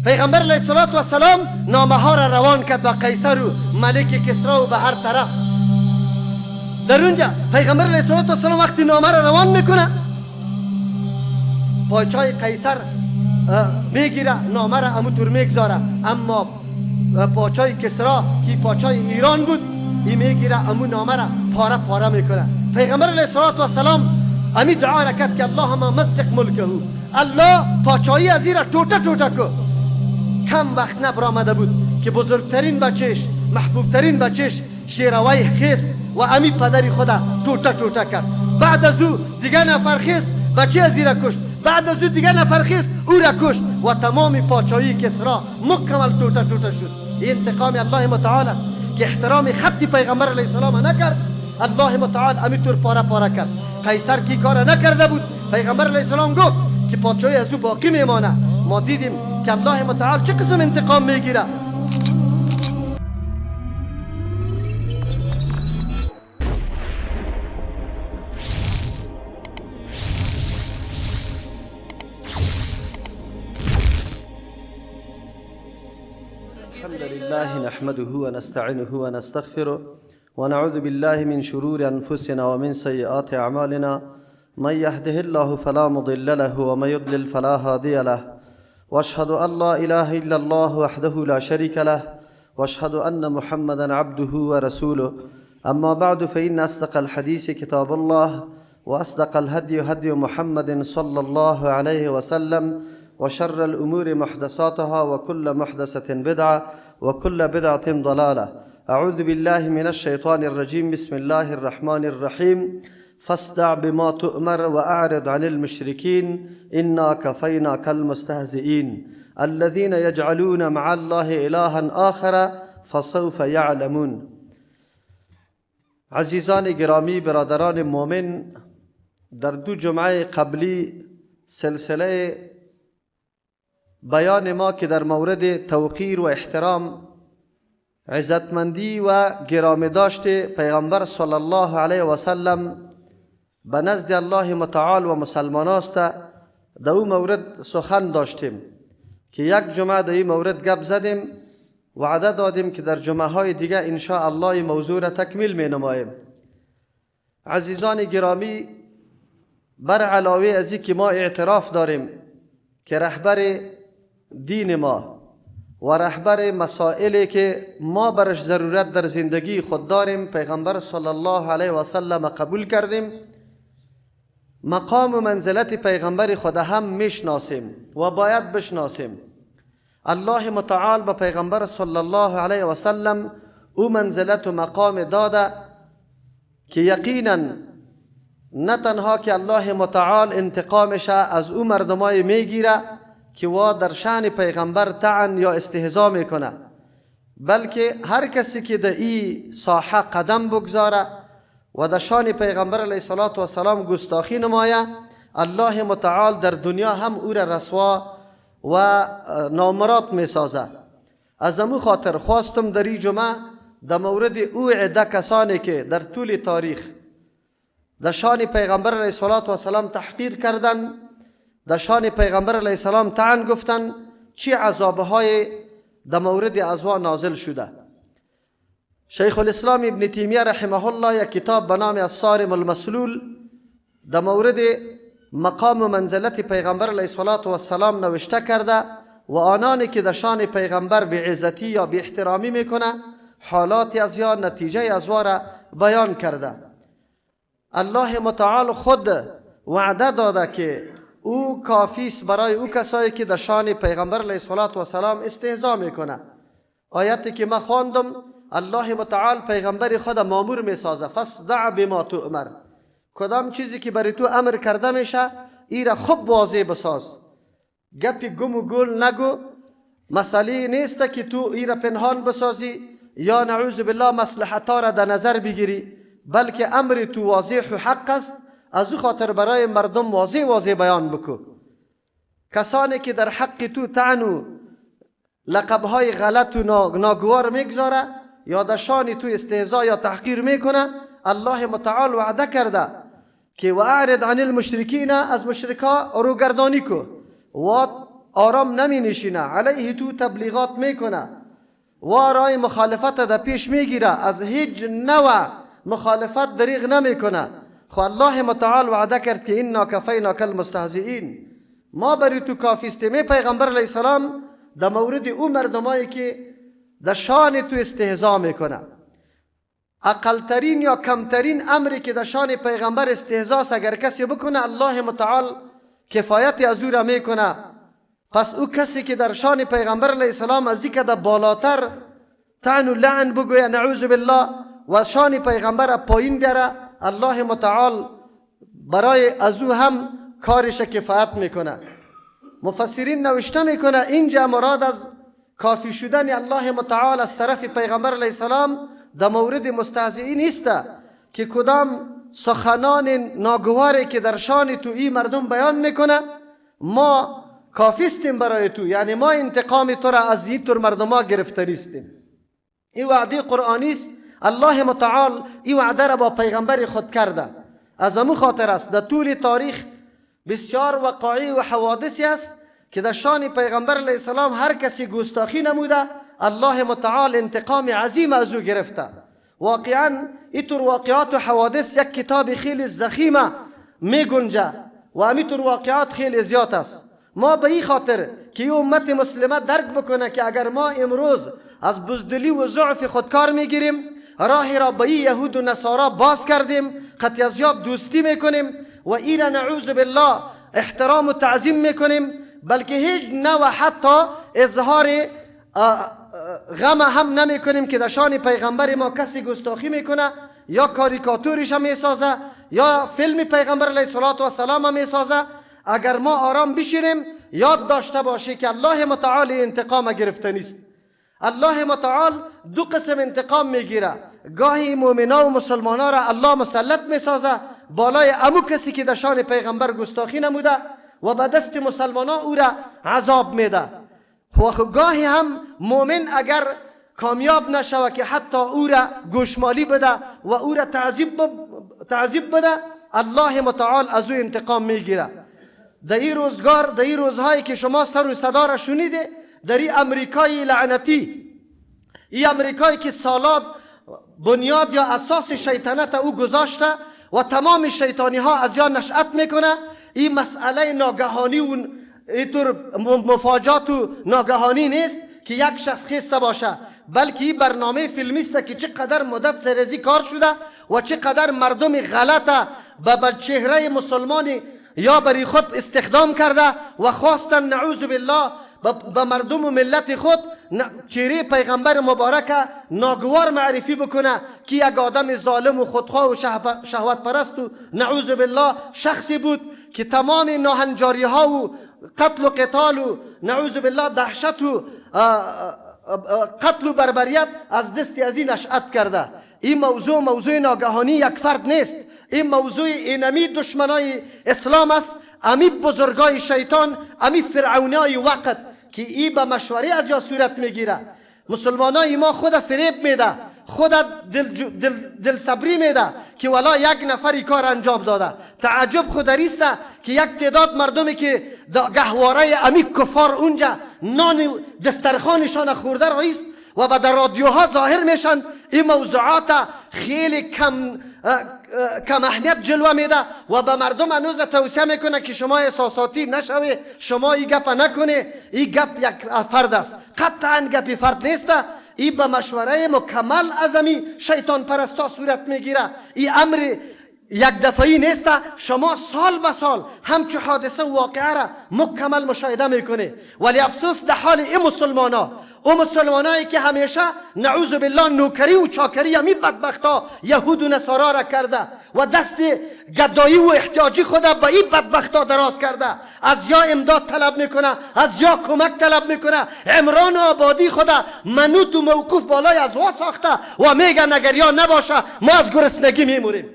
پیغمبر علیه السلام نامه ها را روان کرد به قیصر و ملک کسرا و به هر طرف. در اونجا پیغمبر علیه السلام وقتی نامه را روان میکنه، پادشاه قیصر میگیره نامه را همونطور میگذاره، اما پادشاه کسرا که پادشاه ایران بود این میگیره همون نامه را پاره پاره میکنه. پیغمبر علیه السلام امی دعا را کرد که اللهم مزق ملکه، الله پادشاهی از این را ټوټه ټوټه کو. کم وقت نبرآمده بود که بزرگترین بچهش، محبوبترین بچهش شیروی خیست و امی پدری خدا ټوټه ټوټه کرد. بعد از او دیگه نفر خیست، بچه از این را کشت. بعد از او دیگه نفر خیست، او را کشت و تمام پادشاهی کسرا مکمل ټوټه ټوټه شد. این انتقام الله متعال است که احترام خط پیغمبر علیه السلام نکرد، الله متعال همینطور پاره پاره کرد. قیصر کی کار نکرده بود، پیغمبر علیه السلام گفت که پادشاهی از او باقی میمانه. ما دیدیم که الله متعال چه قسم انتقام میگیره. الحمد لله نحمده ونستعينه ونستغفره ونعوذ بالله من شرور أنفسنا ومن سيئات أعمالنا. من يهده الله فلا مضل له ومن يضلل فلا هادي له، واشهد أن لا إله إلا الله وحده لا شريك له، واشهد أن محمدا عبده ورسوله. أما بعد، فإن أصدق الحديث كتاب الله، وأصدق الهدي هدي محمد صلى الله عليه وسلم، وشر الأمور محدثاتها وكل محدثة بدعة وكل بدعة ضلالة. أعوذ بالله من الشيطان الرجيم. بسم الله الرحمن الرحيم. فاصدع بما تؤمر وأعرض عن المشركين إنا كفيناك المستهزئين الذين يجعلون مع الله إلها آخر فسوف يعلمون. عزیزان گرامی، برادران مؤمن، در دو جمعه قبلی سلسله بیان ما که در مورد توقیر و احترام، عزتمندی و گرامی داشت پیغمبر صلی الله علیه و سلم به نزد الله متعال و مسلمان است، در او مورد سخن داشتیم که یک جمعه در این مورد گپ زدیم، وعده دادیم که در جمعه های دیگه ان شاء الله این موضوع را تکمیل می نماییم. عزیزان گرامی، بر علاوه از این که ما اعتراف داریم که رهبر دین ما و رهبر مسائلی که ما برش ضرورت در زندگی خود داریم پیغمبر صلی الله علیه و سلم قبول کردیم، مقام و منزلت پیغمبر خود هم میشناسیم و باید بشناسیم. الله متعال به پیغمبر صلی الله علیه و سلم او منزلت و مقام داده که یقینا نه تنها که الله متعال انتقامش از او مردمای میگیره که وا در شأن پیغمبر طعن یا استهزا میکنه، بلکه هر کسی که در این ساحه قدم بگذاره و در شأن پیغمبر علیه السلام گستاخی نمایه، الله متعال در دنیا هم او را رسوا و نامراد میسازه. از امو خاطر خواستم در این جمعه در مورد او عده کسانی که در طول تاریخ در شأن پیغمبر علیه السلام تحقیر کردن، در شأن پیغمبر علیه السلام طعن گفتن، چی عذابهای در مورد ازوا نازل شده. شیخ الاسلام ابن تیمیه رحمه الله یک کتاب به نام الصارم المسلول در مورد مقام و منزلت پیغمبر علیه السلام نوشته کرده و آنانی که در شأن پیغمبر به عزتی یا به احترامی میکنه حالات از یا نتیجه از را بیان کرده. الله متعال خود وعده داده که او کافی است برای او کسایی که در شأن پیغمبر علیه السلام استهزا میکنه. آیتی که ما خواندم، الله متعال پیغمبر خود مامور میسازه، فاصدع بما تؤمر، کدام چیزی که برای تو امر کرده میشه ای را خوب واضح بساز، گپی گم و گول نگو. مسئله نیست که تو ای را پنهان بسازی یا نعوذ بالله مصلحتها را در نظر بگیری، بلکه امر تو واضح و حق است، از او خاطر برای مردم واضح بیان بکو. کسانی که در حق تو طعن و لقبهای غلط و ناگوار میگذاره یا در شأن تو استهزا یا تحقیر میکنه، الله متعال وعده کرده که و اعرض عن المشرکین، از مشرکا روگردانی کو و آرام نمی نشینه، علیه تو تبلیغات میکنه و رای مخالفت در پیش میگیره، از هیچ نوع مخالفت دریغ نمیکنه. خو الله متعال وعده کرد که انا کفیناک المستهزئین، ما بری تو کافی استیم. پیغمبر علیه السلام در مورد او مردمایی که در شان تو استهزا میکنه، اقلترین یا کمترین امری که در شان پیغمبر استهزاست اگر کسی بکنه، الله متعال کفایت از او را میکنه. پس او کسی که در شان پیغمبر علیه السلام از اینکه در بالاتر طعن و لعن بگوید نعوذ بالله و شان پیغمبر پایین بیاره، الله متعال برای از او هم کارش کفایت میکنه. مفسرین نوشته میکنه اینجا مراد از کافی شدن الله متعال از طرف پیغمبر علیه السلام در مورد مستهزئین نیست که کدام سخنان ناگواری که در شان تو این مردم بیان میکنه ما کافیستیم برای تو، یعنی ما انتقام تو را از این طور مردم ها گرفته نیستیم. این وعده قرآنی است. الله متعال این وعده را با پیغمبر خود کرده. از امو خاطر است در طول تاریخ بسیار وقایع و حوادثی است که در شان پیغمبر علیه السلام هر کسی گستاخی نموده الله متعال انتقام عظیم از او گرفته. واقعا اینطور واقعات و حوادث یک کتاب خیلی ضخیمه می گنجه و همینطور واقعات خیلی زیاد است. ما به این خاطر که امت مسلمه درک بکنه که اگر ما امروز از بزدلی و ضعف خود کار میگیریم، راه را به یهود و نصارا باز کردیم، قطعا زیاد دوستی میکنیم و این نعوذ بالله احترام و تعظیم میکنیم، بلکه هیچ نوع حتی اظهار غم هم نمی کنیم که در شان پیغمبر ما کسی گستاخی میکنه یا کاریکاتورش هم میسازه یا فیلم پیغمبر علیه السلام هم میسازه. اگر ما آرام بشینیم یاد داشته باشی که الله متعال انتقام گرفته نیست. الله متعال دو قسم انتقام میگیره، گاهی مؤمنا و مسلمانا را الله مسلط میسازه بالای امو کسی که در شان پیغمبر گستاخی نموده و به دست مسلمانا او را عذاب میده. و گاهی هم مؤمن اگر کامیاب نشوه که حتی او را گوشمالی بده و او را تعذیب بده، الله متعال از او انتقام میگیره. در این روزگار، در این روزهایی که شما سر و صدا را شنیده، در این امریکای لعنتی، این امریکایی که سالات بنیاد یا اساس شیطنت او گذاشته و تمام شیطانی ها از یا نشأت میکنه، این مسئله ناگهانی و اینطور مفاجات و ناگهانی نیست که یک شخص خسته باشه، بلکه این برنامه فیلمیسته که چقدر مدت سرزی کار شده و چقدر مردم غلطه به چهره مسلمانی یا بری خود استخدام کرده و خواستن نعوذ بالله به مردم و ملت خود چهره پیغمبر مبارک ناگوار معرفی بکنه که یک آدم ظالم و خودخواه و شهوت پرست و نعوذ بالله شخصی بود که تمام ناهنجاری ها و قتل و قتال و نعوذ بالله دهشت و قتل و بربریت از دست از این نشأت کرده. این موضوع ناگهانی یک فرد نیست، این موضوع اینمی دشمنای اسلام است، امی بزرگای شیطان، امی فرعونای وقت که این به مشوره از یا صورت میگیره. مسلمانای ما خود فریب میده، خود دل صبری میده که والا یک نفری کار انجام داده. تعجب خود است که یک تعداد مردمی که گهواره امی کفار اونجا نان دسترخوانشان خورده رئیس و به در رادیوها ظاهر میشن، این موضوعات خیلی کم اهمیت جلوه میده و به مردم هنوز توصیه میکنه که شما احساساتی نشوی، شما این گپ نکنه، این گپ یک فرد است. قطعا گپی فرد نیست، این به مشوره مکمل ازمی شیطان پرستا صورت میگیره. این امر یک دفعی نیست، شما سال به سال همچو حادثه و واقعه را مکمل مشاهده میکنه. ولی افسوس در حال این مسلمانایی که همیشه نعوذ بالله نوکری و چاکری همی بدبختا یهود و نصارا را کرده و دست گدایی و احتیاجی خدا به این بدبختا دراز کرده، از یا امداد طلب میکنه، از یا کمک طلب میکنه. عمران آبادی خدا منوط و موقوف بالای از وا ساخته و میگه نگران نباشه ما از گرسنگی میموریم.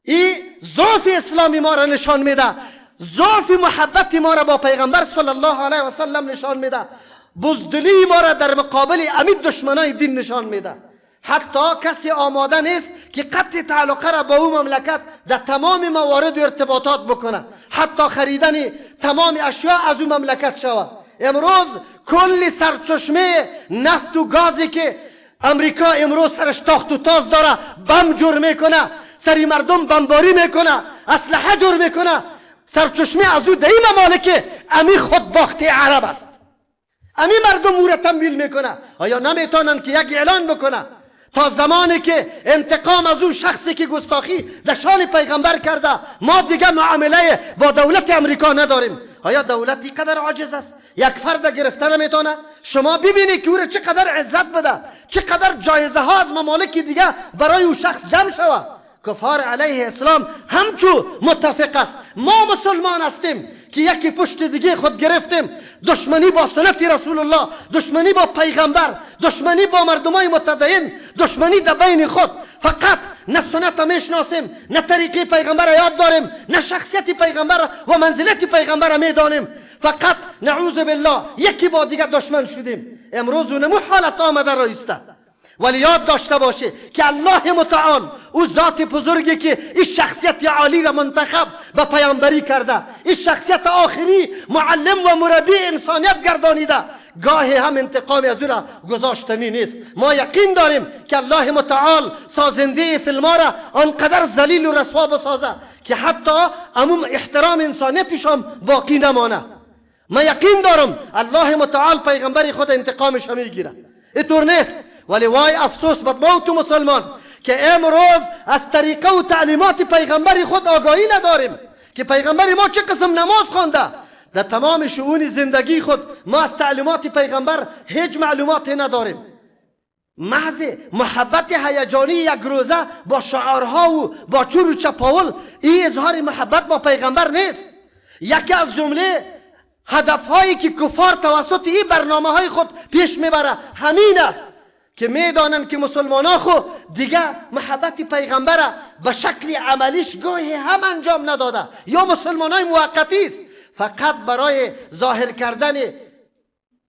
این ضعف اسلامی ما را نشان میده، ضعف محبت ما را با پیغمبر صلی الله علیه و سلم نشان میده، بزدلی ما را در مقابل امید دشمنای دین نشان میده. حتی کسی آماده نیست که قطع تعلقه را با او مملکت در تمام موارد و ارتباطات بکنه، حتی خریدن تمام اشیاء از او مملکت شود. امروز کل سرچشمه نفت و گازی که امریکا امروز سرش تاخت و تاز داره، بم جور میکنه، سری مردم بمباری میکنه، اسلحه جور میکنه، سرچشمه از او در این ممالک امی خود باخته عرب است. امی مردم او را تمویل میکنه. آیا نمیتونن که یک اعلان بکنه تا زمانی که انتقام از اون شخصی که گستاخی در شان پیغمبر کرده ما دیگه معامله با دولت امریکا نداریم؟ آیا دولت اینقدر عاجز است یک فرد گرفته نمیتونه؟ شما ببینید که او را چقدر عزت بده، چقدر جایزه ها از ممالک دیگه برای اون شخص جمع شود. کفار علیه اسلام همچو متفق است. ما مسلمان هستیم که یکی پشت دیگه خود گرفتیم، دشمنی با سنت رسول الله، دشمنی با پیغمبر، دشمنی با مردمای متدین، دشمنی در بین خود. فقط نه سنت میشناسیم، نه طریقه پیغمبر یاد داریم، نه شخصیت پیغمبر و منزلت پیغمبر میدانیم. فقط نعوذ بالله یکی با دیگه دشمن شدیم. امروز اونمو حالت آمده رایسته. ولی یاد داشته باشه که الله متعال او ذات بزرگی که این شخصیت عالی را منتخب به پیامبری کرده، این شخصیت آخری معلم و مربی انسانیت گردانیده، گاهی هم انتقام از او را گذاشتنی نیست. ما یقین داریم که الله متعال سازنده فیلم را آنقدر ذلیل و رسوا بسازه که حتی عموم احترام انسانیتش هم باقی نمانه. ما یقین دارم الله متعال پیغمبری خود انتقامش هم میگیره. اینطور نیست. ولی وای افسوس بر ما و تو مسلمان که امروز از طریقه و تعلیمات پیغمبری خود آگاهی نداریم که پیغمبر ما چه قسم نماز خوانده. در تمام شؤون زندگی خود ما از تعلیمات پیغمبر هیچ معلوماتی نداریم. محض محبت هیجانی یک روزه با شعارها و با چور و چپاول این اظهار محبت با پیغمبر نیست. یکی از جمله هدفهایی که کفار توسط این برنامه های خود پیش میبره همین است که میدانند که مسلمان ها خود دیگه محبت پیغمبر به شکل عملیش گاهی هم انجام نداده یا مسلمان های موقتی است، فقط برای ظاهر کردن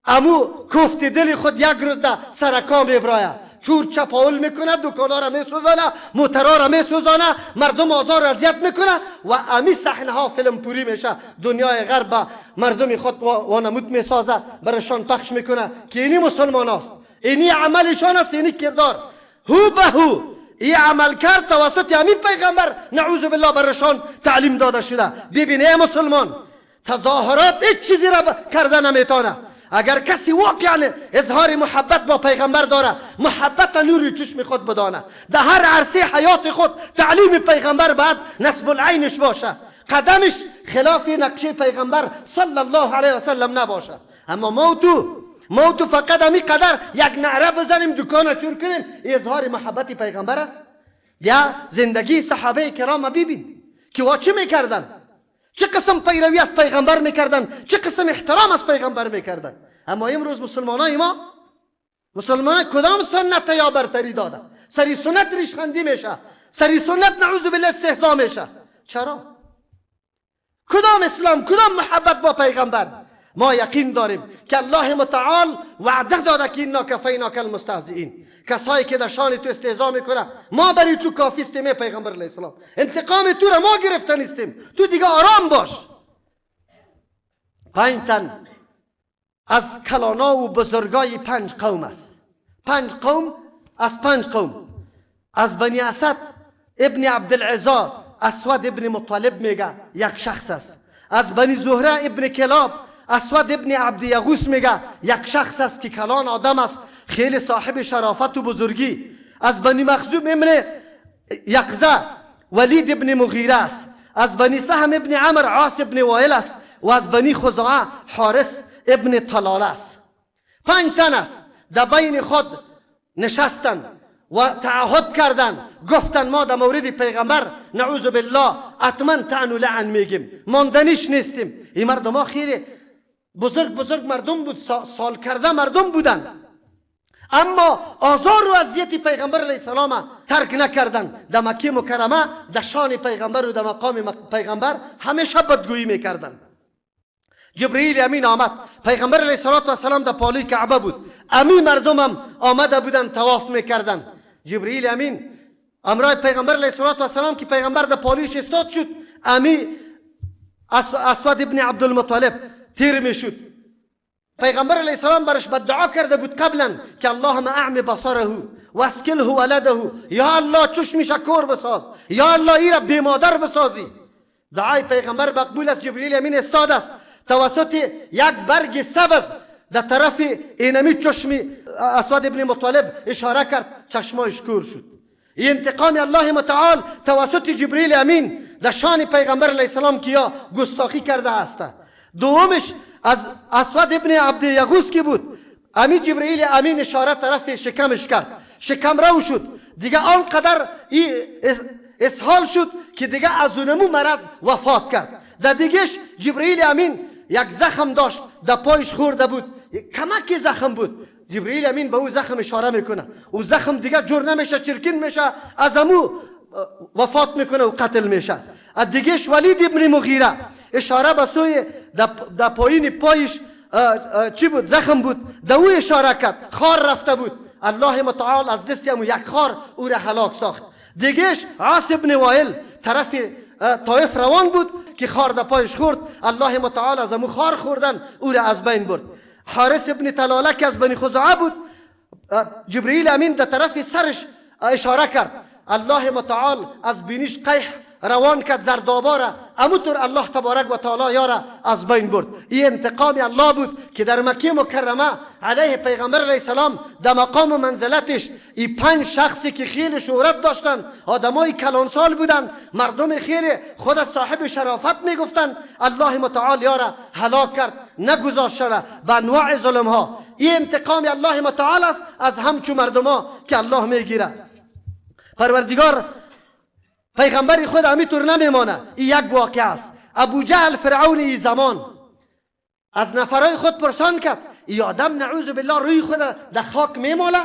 امو کوفت دل خود یک روز در سرکام میبرایه، چور چپاول میکنه، دکانا را میسوزانه، موترها را میسوزانه، مردم آزار اذیت میکنه و امی صحنه ها فیلم پوری میشه. دنیای غرب مردم خود وانمود میسازه، برشان پخش میکنه که اینی مسلمان است، اینی عملشان است، اینی کردار. هو به هو این عمل کرد توسط همین پیغمبر نعوذ بالله برشان تعلیم داده شده. ببینه مسلمان تظاهرات هیچ چیزی را کرده نمیتونه. اگر کسی واقعا اظهار محبت با پیغمبر داره، محبت نور چشم خود بدانه، در هر عرصه حیات خود تعلیم پیغمبر بعد نصب العینش باشه، قدمش خلاف نقشه پیغمبر صلی الله علیه و سلم نباشه. اما ما تو فقط همی قدر یک نعره بزنیم، دکان چور کنیم، اظهار محبت پیغمبر است. یا زندگی صحابه کرام ببین که وا چه میکردن، چه قسم پیروی از پیغمبر میکردن، چه قسم احترام از پیغمبر میکردن. اما امروز مسلمانای ما کدام سنت یا برتری داده؟ سری سنت ریشخندی میشه، سری سنت نعوذ بالله استهزا میشه. چرا؟ کدام اسلام، کدام محبت با پیغمبر؟ ما یقین داریم که الله متعال وعده داده که انا کفیناک المستهزئین، کسایی که در شان تو استهزا میکنه ما برای تو کافی استیم. پیغمبر علیه السلام انتقام تو را ما گرفته نیستیم، تو دیگه آرام باش. 5 تن از کلانا و بزرگای 5 قوم است. 5 قوم از 5 قوم. از بنی اسد ابن عبدالعزا اسود ابن مطلب میگه یک شخص است. از بنی زهره ابن کلاب اسود ابن عبد یغوس میگه یک شخص است که کلان آدم است، خیلی صاحب شرافت و بزرگی. از بنی مخزوم ابن یقظه ولید ابن مغیره است. از بنی سهم ابن عمر عاص ابن وائل است. و از بنی خزاعه حارس ابن طلال است. 5 تن است. در بین خود نشستن و تعهد کردن، گفتن ما در مورد پیغمبر نعوذ بالله حتما طعن و لعن میگیم، ماندنیش نیستیم. این مردم ها خیلی بزرگ مردم بود، سال کرده مردم بودن، اما آزار و اذیت پیغمبر علیه السلام ترک نکردن. در مکه مکرمه در شان پیغمبر و در مقام پیغمبر همیشه بدگویی میکردن. جبرئیل امین آمد، پیغمبر علیه السلام در پالوی کعبه بود، امی مردم هم آمده بودن طواف میکردن. جبرئیل امین امرای پیغمبر علیه السلام که پیغمبر در پالیش استاد شد، امی اسود ابن عبدالمطلب تیر میشد. پیغمبر علیه السلام برش بدعا کرده بود قبلا که اللهم اعم بصره و اسکله ولده، یا الله چشمش کور بساز، یا الله ای را بی مادر بسازی. دعای پیغمبر مقبول است. جبرئیل امین استاد است توسط یک برگ سبز در طرف اینمی چشم اسود ابن مطلب اشاره کرد، چشمایش کور شد. این انتقام الله متعال توسط جبرئیل امین در شان پیغمبر علیه السلام که یا گستاخی کرده است. دومش از اسود ابن عبد یغوث که بود، امی جبرئیل امین اشاره طرف شکمش کرد، شکم رو شد دیگه، آنقدر اسهال شد که دیگه از اونمو مرض وفات کرد. در دیگهش جبرئیل امین یک زخم داشت در پایش خورده بود، کمک زخم بود. جبرئیل امین به او زخم اشاره میکنه، او زخم دیگه جور نمیشه، چرکین میشه، از امو وفات میکنه و قتل میشه. از دیگهش ولید ابن مغیره اشاره به سوی در پایین پایش چی بود؟ زخم بود، در او اشاره کرد، خار رفته بود. الله متعال از دست امو یک خار او را هلاک ساخت. دیگهش عاص ابن وائل طرف طائف روان بود که خار در پایش خورد، الله متعال از امو خار خوردن او را از بین برد. حارث ابن طلاله که از بنی خزاعه بود، جبرئیل امین در طرف سرش اشاره کرد، الله متعال از بینیش قیح روان کرد، زردآبا را همونطور الله تبارک و تعالی یارا از بین برد. این انتقام الله بود که در مکه مکرمه علیه پیغمبر علیه السلام در مقام و منزلتش این 5 شخصی که خیلی شهرت داشتن، آدمای کلانسال بودن، مردم خیلی خود از صاحب شرافت میگفتن، الله متعال یارا هلاک کرد، نگذاشت شده به انواع ظلم ها. این انتقام الله متعال است از همچون مردم ها که الله میگیرد. پروردگار پیغمبر خود همینطور نمیمانه. این یک واقعه است. ابو جهل فرعون ای زمان از نفرای خود پرسان کرد، ای آدم نعوذ بالله روی خود در خاک میماله؟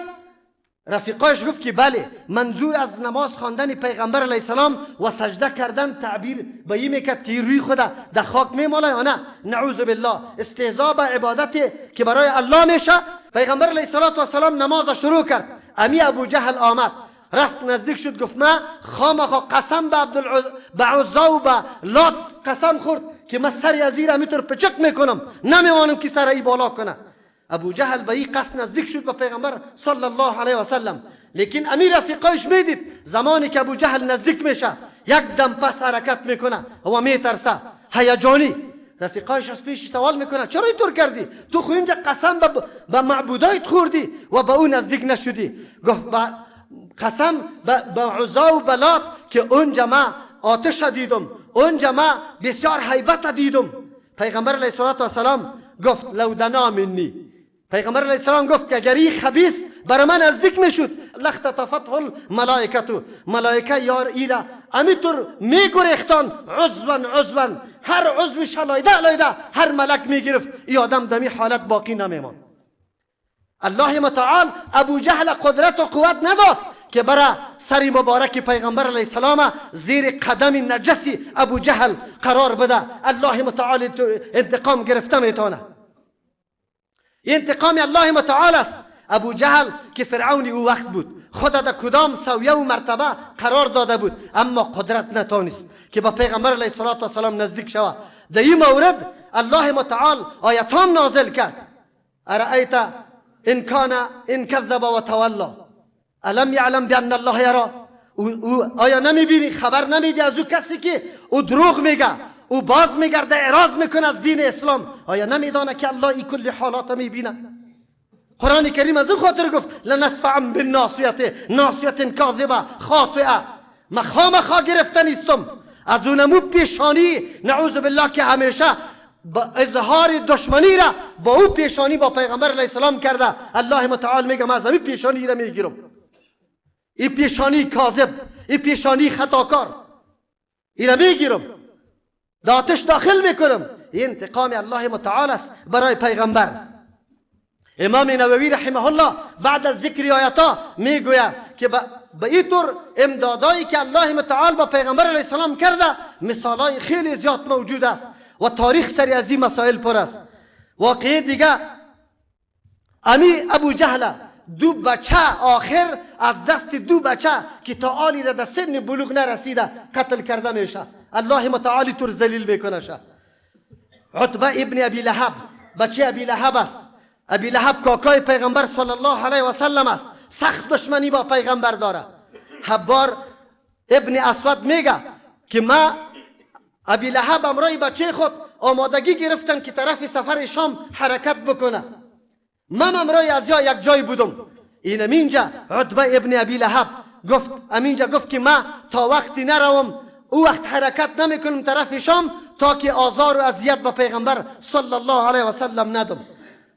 رفیقایش گفت که بله، منظور از نماز خواندن پیغمبر علیه السلام و سجده کردن تعبیر به این میکرد که روی خود در خاک میماله یا نه؟ نعوذ بالله. استهزاء به عبادت که برای الله میشه. پیغمبر علیه السلام نماز شروع کرد، امی ابو جهل آمد، رفت نزدیک شد، گفت من خامخا قسم به عزا و به لات قسم خورد که من سر ازیر همیطور پچک میکنم، نمیوانم که سر ای بالا کنه. ابو جهل به این قصد نزدیک شد به پیغمبر صلی الله علیه و سلم، لیکن امیر رفیقایش میدید زمانی که ابو جهل نزدیک میشه یک دم پس حرکت میکنه و میترسه، هیجانی. رفیقایش از پیش سوال میکنه چرا اینطور کردی؟ تو خو اینجا قسم به معبودایت خوردی و به اون نزدیک نشدی. گفت قسم به عزا و بلات که اونجا ما آتش دیدم، اونجا ما بسیار حیبت دیدم. پیغمبر علیه السلام گفت لو دنا منی، پیغمبر علیه السلام گفت که اگر این خبیث برای من نزدیک میشد لاختطفته الملائکه، ملائکه یار ایرا همینطور میگریختان عضوا، هر عضو شلایده هر ملک میگرفت، این آدم دمی حالت باقی نمیمان. الله متعال ابو جهل قدرت و قوت نداد که برای سری مبارک پیغمبر علیه السلام زیر قدم نجسی ابو جهل قرار بده. الله متعال انتقام گرفته میتونه. انتقام الله متعال است. ابو جهل که فرعونی او وقت بود، خود در کدام سویه و مرتبه قرار داده بود، اما قدرت نتانست که با پیغمبر علیه السلام نزدیک شود. در این مورد الله متعال آیتام نازل کرد، ارأیت ان کذب و تولا الم یعلم بان الله یرا. آیا نمیبینی، خبر نمیدی از او کسی که او دروغ میگه، او باز میگرده اعراض میکنه از دین اسلام؟ آیا نمیدانه که الله این کل حالات میبینه؟ قرآن کریم از او خاطر گفت لنصفعا بالناصیه ناصیه کاذبه خاطئه. ما خامخا گرفته نیستم از اونمو پیشانی نعوذ بالله که همیشه با اظهار دشمنی را با او پیشانی با پیغمبر علیه السلام کرده. الله متعال میگه من از این پیشانی را میگیرم، این پیشانی کاذب، این پیشانی خطاکار، این را میگیرم، در آتش داخل میکنم. این انتقام الله متعال است برای پیغمبر. امام نووی رحمه الله بعد از ذکر آیاتا میگوید که به این طور امدادایی که الله متعال با پیغمبر علیه السلام کرده مثالای خیلی زیاد موجود است و تاریخ سری از این مسائل پر است. واقعی دیگه امی ابو جهل دو بچه آخر از دست دو بچه که تا آلی را در سن بلوغ نرسیده قتل کرده میشه. الله متعالی طور ذلیل میکنه شه. عتبه ابن ابی لهب بچه ابی لهب است. ابی لهب کاکای پیغمبر صلی الله علیه و سلم است. سخت دشمنی با پیغمبر داره. حبار ابن اسود میگه که ما ابی لهب امرای بچه خود آمادگی گرفتن که طرف سفر شام حرکت بکنه. من امرای از یک جای بودم. این امینجا عتبه ابن ابی لهب گفت که ما تا وقتی نروم او وقت حرکت نمیکنم طرف شام تا که آزار و اذیت به پیغمبر صلی الله علیه و سلم ندم.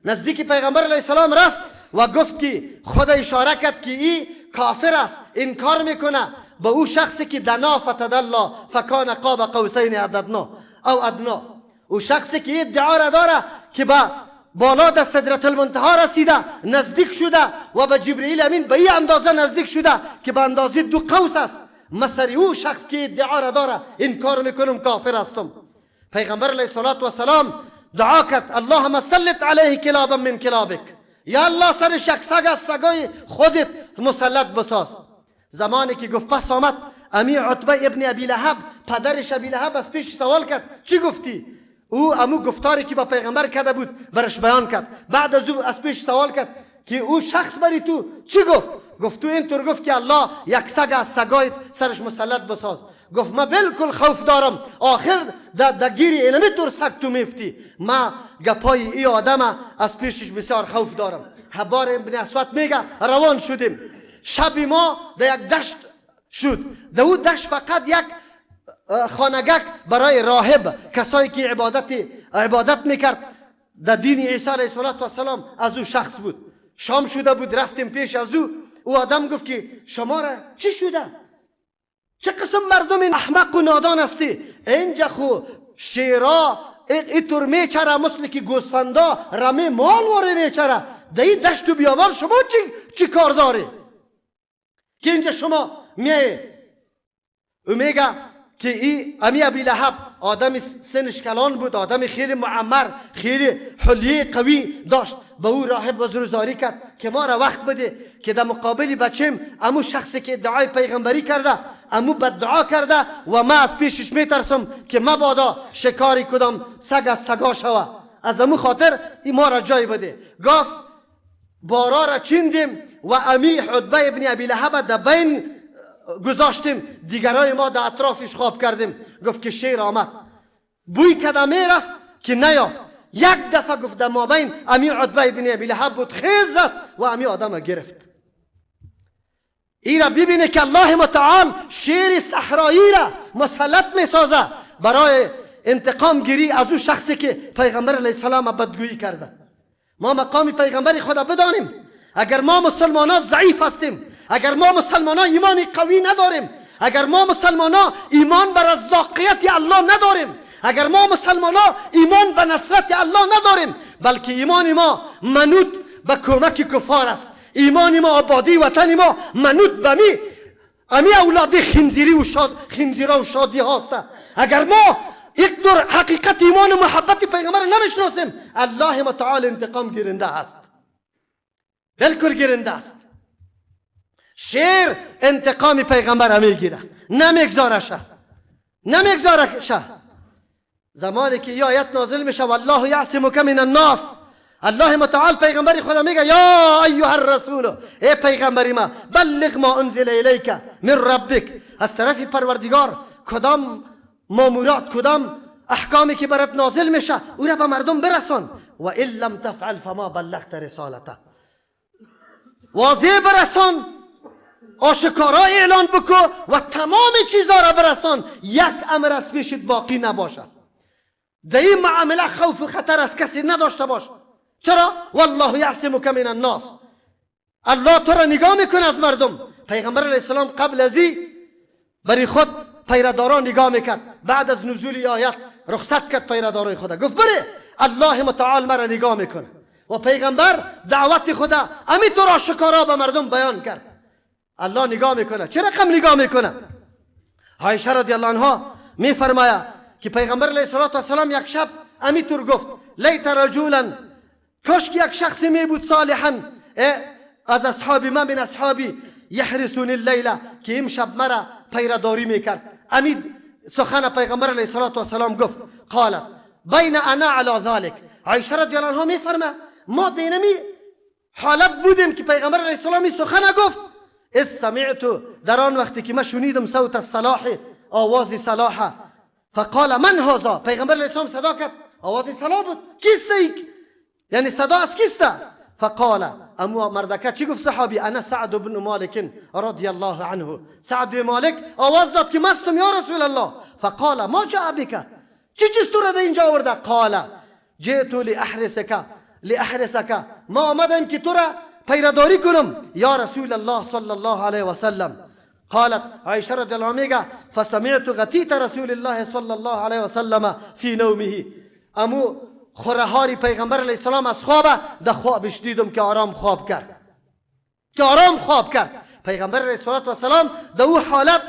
نزدیک پیغمبر علیه السلام رفت و گفت که خدا اشاره کرد که این کافر است، انکار میکنه به او شخصی که دنا فتدلا فکان قاب قوسین ادنا او ادنا. او شخصی که ادعا را داره که با بالا در صدرت المنتها رسیده، نزدیک شده و به جبرئیل امین به این اندازه نزدیک شده که به اندازه 2 قوس است. مثل او شخص که ادعا را داره انکار میکنم کافر هستم. پیغمبر علیه السلام دعا کرد اللهم سلط علیه کلابا من کلابک، یا الله سرش یک سگ از سگای خودت مسلط بساز. زمانی که گفت پس آمد امی عتبه ابن ابی لهب پدرش ابی لهب از پیش سوال کرد چی گفتی؟ او امو گفتاری که با پیغمبر کرده بود برش بیان کرد. بعد از او از پیش سوال کرد که او شخص بری تو چی گفت؟ گفت تو اینطور گفت که الله یک سگ از سگایت سرش مسلط بساز. گفت ما بالکل خوف دارم آخر در گیری اینمی طور سگ تو میفتی. ما گپای ای آدم از پیشش بسیار خوف دارم. حبار ابن اسود میگه روان شدیم. شب ما در یک دشت شد. در او دشت فقط یک خانگک برای راهب، کسایی که عبادت میکرد در دین عیسی علیه السلام از او شخص بود. شام شده بود رفتیم پیش از او آدم گفت که شما را چی شده؟ چه قسم مردم احمق و نادان هستی؟ اینجا خو شیرا اینطور میچره مثل که گوسفندا رمی مال واره میچره. در این دشت و بیابان شما چی کار داره که اینجا شما میای؟ او میگه که این امی ابی لهب آدم سنش کلان بود، آدم خیلی معمر، خیلی حلیه قوی داشت. به او راهب بزرگزاری کرد که ما را وقت بده که در مقابل بچیم امو شخصی که ادعای پیغمبری کرده امو بددعا کرده و ما از پیشش میترسم که مبادا شکاری کدام سگ از سگا شوه، از امو خاطر این ما را جای بده. گفت بارا را چیندیم و امی عتبه ابن ابی لهب در بین گذاشتیم، دیگرای ما در اطرافش خواب کردیم. گفت که شیر آمد بوی کده میرفت که نیافت. یک دفعه گفت در مابین امی عتبه ابن ابی لهب بود خیز زد و امی آدم گرفت. این را ببینه که الله متعال شیر صحرایی را مسلط میسازه برای انتقام گیری از او شخصی که پیغمبر علیه السلام بدگویی کرده. ما مقام پیغمبر خدا بدانیم. اگر ما مسلمانان ضعیف هستیم، اگر ما مسلمانان ایمان قوی نداریم، اگر ما مسلمانان ایمان بر رزاقیت الله نداریم، اگر ما مسلمانان ایمان به نصرت الله نداریم، بلکه ایمان ما منوط به کمک کفار است، ایمان ما آبادی وطن ما منوط به امی اولاد خنزیرا و شادی هاست. اگر ما یک دور حقیقت ایمان و محبت پیغمبر نمیشناسیم، الله متعال انتقام گیرنده است، بالکل گیرنده است. شیر انتقام پیغمبر میگیره، نمیگذاره شه. زمانی که این آیت نازل میشه والله یعصمک من الناس، الله متعال پیغمبر خدا میگه یا ایها الرسول، ای پیغمبری ما بلغ ما انزل الیک من ربک، از طرف پروردگار کدام مامورات کدام احکامی که برات نازل میشه او را به مردم برسان. و ان لم تفعل فما بلغت رسالته، واضح برسان، آشکارا اعلان بکو و تمام چیزا را برسان. یک امر از پیشت باقی نباشه. در این معامله خوف و خطر از کسی نداشته باش. چرا؟ والله یعصمک من الناس، الله تو را نگاه میکنه از مردم. پیغمبر علیه السلام قبل از این برای خود پیراداران نگاه میکرد. بعد از نزول آیت رخصت کرد پیرادارای خدا، گفت بره الله متعال مرا نگاه میکنه. و پیغمبر دعوت خدا همینطور آشکارا به مردم بیان کرد. الله نگاه میکنه. چه رقم نگاه میکنه؟ عایشه رضی الله عنها میفرماید که پیغمبر علیه السلام یک شب همینطور گفت لیت رجولا، کاش که یک شخصی می بود صالحا از اصحاب من اصحابی یحرسون اللیل که امشب مرا پیرداری میکرد. امید سخن پیغمبر علیه السلام گفت. قالت بین انا علی ذلك، عایشه رضی الله عنها میفرمه ما دینمی حالت بودیم که پیغمبر علیه السلام سخن گفت. از سمعت، در آن وقتی که من شنیدم صوت الصلاح، آواز صلاح. فقال من هذا، پیغمبر علیه السلام صدا کرد، آواز صلاح بود. کیست ای؟ یعنی صدا از کیست؟ فقال، اما مردکه چی گفت صحابی؟ انا سعد بن مالک رضی الله عنه. سعد بن مالک آواز داد که مستم یا رسول الله. فقال ما جاء بك، چی چیز تو را اینجا آورده؟ قال جئت لاحرسك، ما آمدم که تو را پیرداری کنم یا رسول الله صلی الله علیه و سلم. قالت عایشه رضی الله عنها میگه فسمعت غتیت رسول الله صلی الله علیه و سلم فی نومه، امو خورهاری پیغمبر علیه السلام از خواب در خوابش دیدم که آرام خواب کرد. پیغمبر علیه السلام در او حالت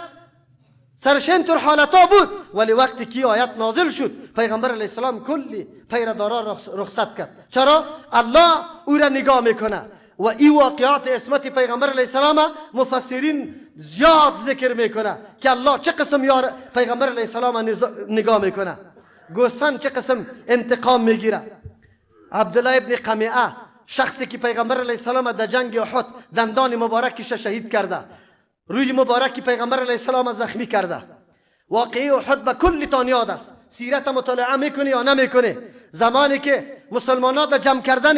سرشین تر حالتا بود، ولی وقتی که آیت نازل شد پیغمبر علیه السلام کلی پیردارا رخصت کرد. چرا؟ الله او را نگاه میکنه و این واقعات عصمت پیغمبر علیه السلام مفسرین زیاد ذکر میکنه که الله چه قسم یار پیغمبر علیه السلام نگاه میکنه، گوسفند چه قسم انتقام میگیره. عبدالله ابن قمیعه، شخصی که پیغمبر علیه السلام در جنگ احد دندان مبارکش شهید کرده، روی مبارک پیغمبر علیه السلام زخمی کرده. واقعی احد به کل تان یاد است. سیرت مطالعه میکنی یا نمیکنی؟ زمانی که مسلمانان در جمع کردن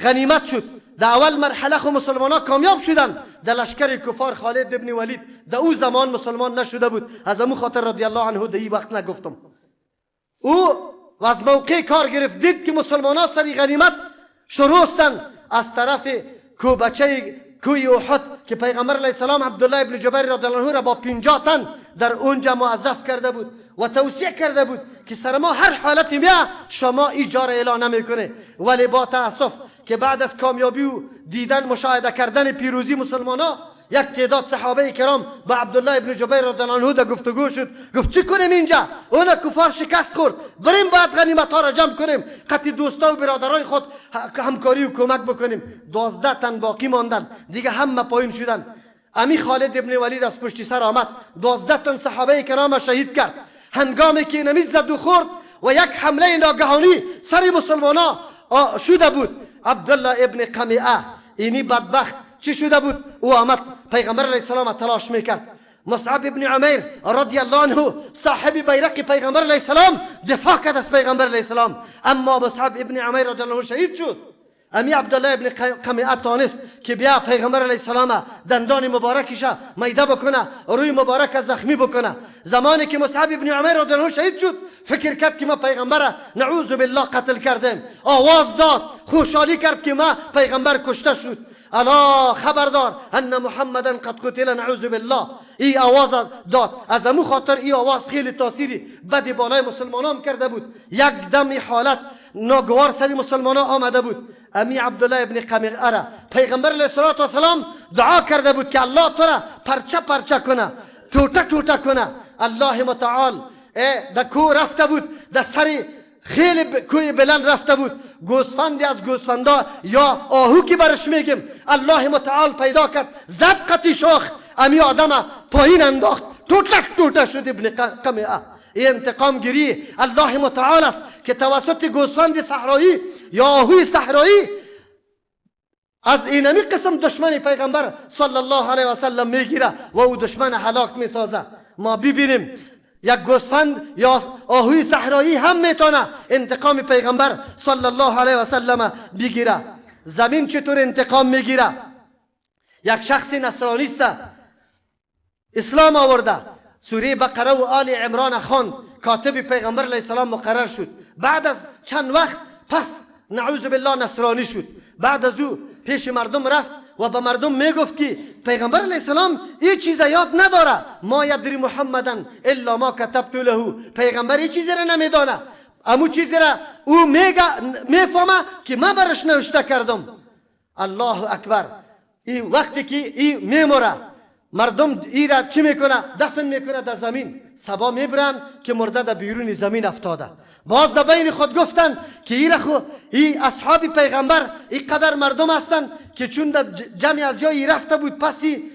غنیمت شد، در اول مرحله خو مسلمانان کامیاب شدن، در لشکر کفار خالد ابن ولید در او زمان مسلمان نشده بود. از امو خاطر رضی الله عنه در این وقت نگفتم. او از موقع کار گرفت، دید که مسلمانان سری غنیمت شروستن از طرف کوی احد که پیغمبر علیه السلام عبدالله ابن جبیر رضی الله عنه را با 50 تن در اونجا موظف کرده بود و توصیه کرده بود که سر ما هر حالتی بیا شما ایجار اعلان نمیکنه. ولی با تاسف که بعد از کامیابی و دیدن مشاهده کردن پیروزی مسلمانان، یک تعداد صحابه کرام با عبدالله ابن جبیر رضی الله عنه گفتگو شد. گفت چی کنیم اینجا؟ اونا کفار شکست خورد، بریم باید غنیمت ها را جمع کنیم، قطع دوستا و برادرای خود همکاری و کمک بکنیم. 12 تن باقی ماندن، دیگه همه پایین شدن. امی خالد ابن ولید از پشت سر آمد، 12 تن صحابه کرام شهید کرد. هنگامی که نمی زد و خورد و یک حمله ناگهانی سر مسلمانا شده بود، عبدالله ابن قمیعه اینی بدبخت چی شده بود؟ او آمد پیغمبر علیه السلام تلاش میکرد. مصعب ابن عمیر رضی الله عنه صاحب بیرق پیغمبر علیه السلام دفاع کرد از پیغمبر علیه السلام، اما مصعب ابن عمیر رضی الله عنه شهید شد. امی عبدالله ابن قمیعه تانست که بیا پیغمبر علیه السلام دندان مبارکش میده بکنه، روی مبارک زخمی بکنه. زمانی که مصعب ابن عمیر رضی الله عنه شهید شد فکر کرد که ما پیغمبر نعوذ بالله قتل کردیم، آواز داد، خوشحالی کرد که ما پیغمبر کشته شد. الا خبردار ان محمدا قد قتل نعوذ بالله. ای آواز داد. از امو خاطر ای آواز خیلی تاثیری بدی بالای مسلمانان کرده بود. یک دم حالت ناگوار سری مسلمانان آمده بود. امی عبدالله ابن قمیعه را پیغمبر علیه السلام دعا کرده بود که الله تو را پرچه پرچه کنه، ټوټه ټوټه کنه. الله متعال در کوه رفته بود، در سری خیلی کوی بلند رفته بود. گوسفندی از گوسفندا یا آهو که برش میگیم الله متعال پیدا کرد، زد قطی شاخ، امی آدم پایین انداخت، ټوټه شد ابن قمیعه. این انتقام گیری الله متعال است که توسط گوسفند صحرایی یا آهوی صحرایی از اینمی قسم دشمن پیغمبر صلی الله علیه و سلم میگیره و او دشمن هلاک میسازه. ما ببینیم یک گوسفند یا آهوی صحرایی هم میتونه انتقام پیغمبر صلی الله علیه و سلم بگیره. زمین چطور انتقام میگیره؟ یک شخص نصرانیست اسلام آورده، سوره بقره و آل عمران خان، کاتب پیغمبر علیه السلام مقرر شد. بعد از چند وقت پس نعوذ بالله نصرانی شد. بعد از او پیش مردم رفت و به مردم میگفت که پیغمبر علیه السلام این چیز یاد نداره، ما یدری محمدا الا ما کتبت له. پیغمبر این چیزی را نمیدانه، امو چیزی را او میفهمه که من برش نوشته کردم. الله اکبر. این وقتی که این میموره مردم ای را چی میکنه؟ دفن میکنه در زمین، سبا میبرن که مرده در بیرون زمین افتاده. باز در بین خود گفتن که این اصحاب پیغمبر اینقدر مردم هستند که چون در جمع از جایی رفته بود پسی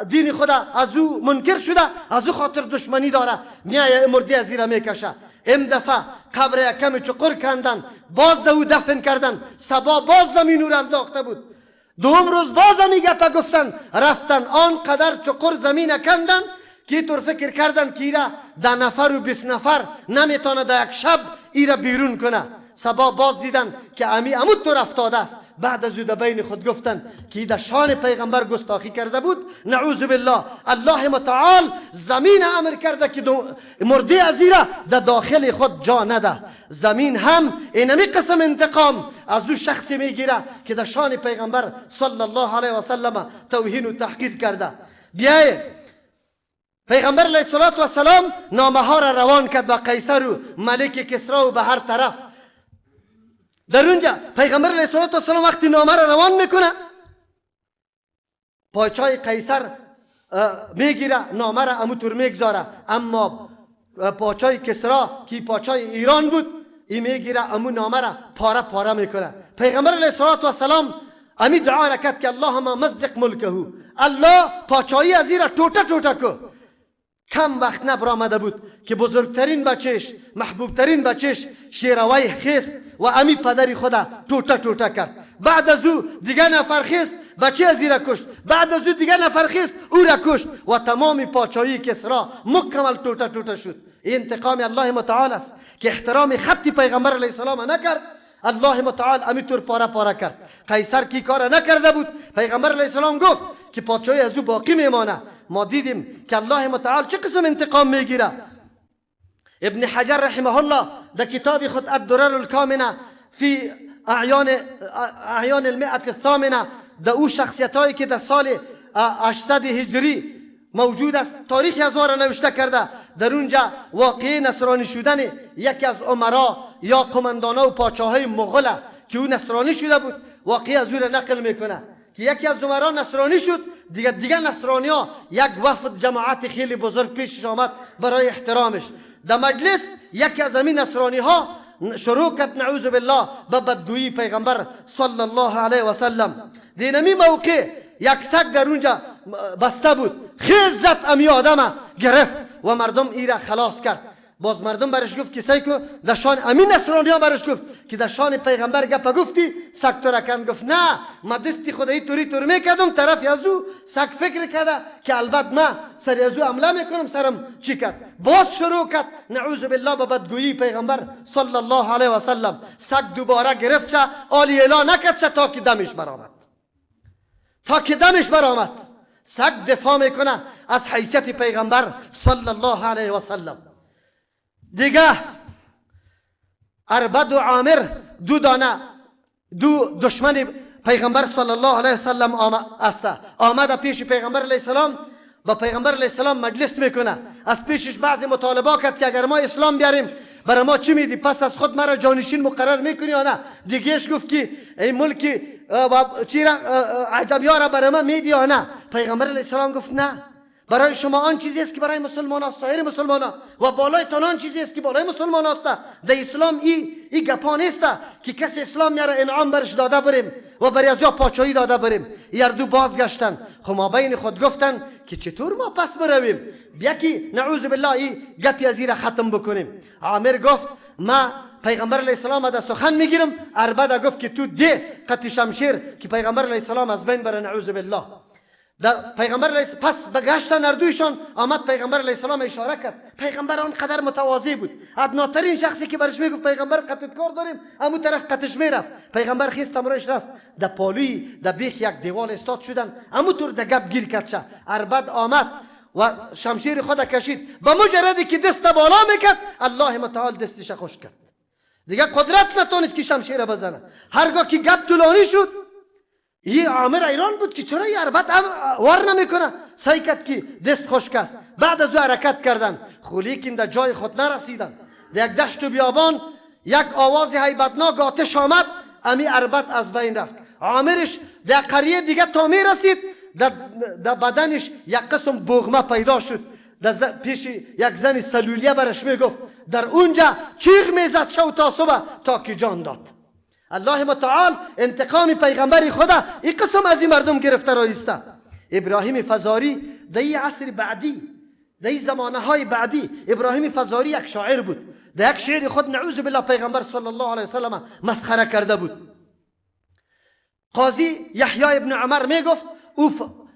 دین خدا از او منکر شده، از او خاطر دشمنی داره، میایه مردی از زیره میکشه. ام دفعه قبر یکم چقر کندن، باز دو دفن کردن، سبا باز زمین او را انداخته بود. دوم روز باز همی گپه گفتن، رفتن آنقدر چقر زمین کندن که طور فکر کردن که ایره 10 نفر و 20 نفر نمیتونه در یک شب ایره بیرون کنه. سبا باز دیدن که امود طور افتاده است. بعد از او در بین خود گفتن که در شان پیغمبر گستاخی کرده بود. نعوذ بالله. الله متعال زمین امر کرده که مرده از ایره در داخل خود جا نده. زمین هم اینمی قسم انتقام از او شخصی میگیره که در شان پیغمبر صلی الله علیه و سلم توهین و تحقیر کرده. بیایید پیغمبر علیه السلام نامه ها را روان کرد به قیصر و ملک کسرا و به هر طرف. در اونجا پیغمبر علیه السلام وقتی نامه را روان میکنه، پادشاه قیصر میگیره نامه را همونطور میگذاره، اما پادشاه کسرا که پادشاه ایران بود این میگیره همون نامه را پاره پاره میکنه. پیغمبر علیه السلام امی دعا را کرد که اللهم مزق ملکه، الله پادشاهی از این را ټوټه ټوټه کو. کم وقت نبرآمده بود که بزرگترین بچهش، محبوبترین بچهش شیروی خیست و امی پدری خدا ټوټه ټوټه کرد. بعد از او دیگه نفر خیست، بچه از ایره کشت. بعد از او دیگه نفر خیست، او را کشت و تمام پادشاهی کسرا مکمل ټوټه ټوټه شد. این انتقام الله متعال است که احترام خط پیغمبر علیه السلام نکرد. الله متعال امی طور پاره پاره کرد. قیصر کی کار نکرده بود. پیغمبر علیه السلام گفت که پادشاهی از او باقی میمانه. ما دیدیم که الله متعال چه قسم انتقام میگیره. ابن حجر رحمه الله در کتاب خود الدرر الکامنه فی اعیان المئة الثامنه در او شخصیت هایی که در سال 800 هجری موجود است تاریخی از ما را نوشته کرده. در اونجا واقعی نصرانی شدن یکی از امرا یا قماندانه و پادشاهای مغول که او نصرانی شده بود واقعی از او را نقل میکنه که یکی از امرا نصرانی شد، دیگه نصرانی ها یک وفد جماعت خیلی بزرگ پیشش آمد برای احترامش. در مجلس یکی از همین نصرانی ها شروع کرد نعوذ بالله به بدگویی پیغمبر صلی الله علیه و سلم. دینمی موقع یک سگ در اونجا بسته بود، خیز زد امی آدم گرفت و مردم ای را خلاص کرد. باز مردم برش گفت که سیکو در شان امین نصرانی ها برش گفت که در شان پیغمبر گپ گفتی، سگ تو را کند. گفت نه، ما دستی خدایی توری طور میکردم، طرفی از او سگ فکر کرده که البته ما سر از او حمله میکنم، سرم چی کرد. باز شروع کرد نعوذ بالله به بدگویی پیغمبر صلی الله علیه و سلم. سگ دوباره گرفت چه آلی الا نکرد چه تا که دمش برآمد. سگ دفاع میکنه از حیثیت پیغمبر صلی الله علیه و سلم. دیگه اربد و عامر دو دشمن پیغمبر صلی الله علیه و سلم آمده پیش پیغمبر علیه السلام. با پیغمبر علیه السلام مجلس میکنه. از پیشش بعضی مطالبه کرد که اگر ما اسلام بیاریم برای ما چی میدی؟ پس از خود مرا جانشین مقرر میکنی یا نه؟ دیگهش گفت که این ملکی عجبی ها را برای ما میدی یا نه؟ پیغمبر علیه السلام گفت نه، برای شما آن چیزی است که برای مسلمان است، سایر مسلمان ها، و بالای تان آن چیزی است که بالای مسلمان است. در اسلام این گپا نیست که کسی اسلام میاره انعام برش داده بریم و برای از پادشاهی داده بریم. یردو بازگشتن، خب ما بین خود گفتن که چطور ما پس برویم، یکی نعوذ بالله این گپی از این را ختم بکنیم. عامر گفت ما پیغمبر علیه السلام در سخن میگیرم. اربده گفت که تو ده قط شمشیر که پیغمبر علیه السلام از بین بره نعوذ بالله. پیغمبر علیه پس بگشتن اردویشان. آمد پیغمبر علیه السلام اشاره کرد. پیغمبر آنقدر متواضع بود، ادناترین شخصی که برش میگفت پیغمبر قطت کار داریم همون طرف قطش میرفت. پیغمبر خیست امرش رفت در پالوی در بیخ یک دیوال استاد شدن، همونطور در گپ گیر کرد شه. اربد آمد و شمشیر خود کشید. با مجردی که دست بالا میکرد الله متعال دستش خوش کرد، دیگه قدرت نتونست که شمشیر بزنه. هرگاه که گپ طولانی شد این عامر ایران بود که چرا این اربد وار نمیکنه، سعی کرد که دست خشک است. بعد از او حرکت کردن، خو لیکن در جای خود نرسیدن. در یک دشت و بیابان یک آواز هیبتناک آتش آمد، امی اربد از بین رفت. عامرش در قریه دیگه تا می رسید در بدنش یک قسم بغمه پیدا شد. در پیش یک زن سلولیه برش می گفت، در اونجا چیغ می زد شو تا صبح تا که جان داد. الله متعال انتقام پیغمبر خدا این قسم از این مردم گرفته رایسته. ابراهیم فزاری در این عصر بعدی، در این زمانه های بعدی، ابراهیم فزاری یک شاعر بود. در یک شعر خود نعوذ بالله پیغمبر صلی الله علیه وسلم مسخره کرده بود. قاضی یحیی ابن عمر می گفت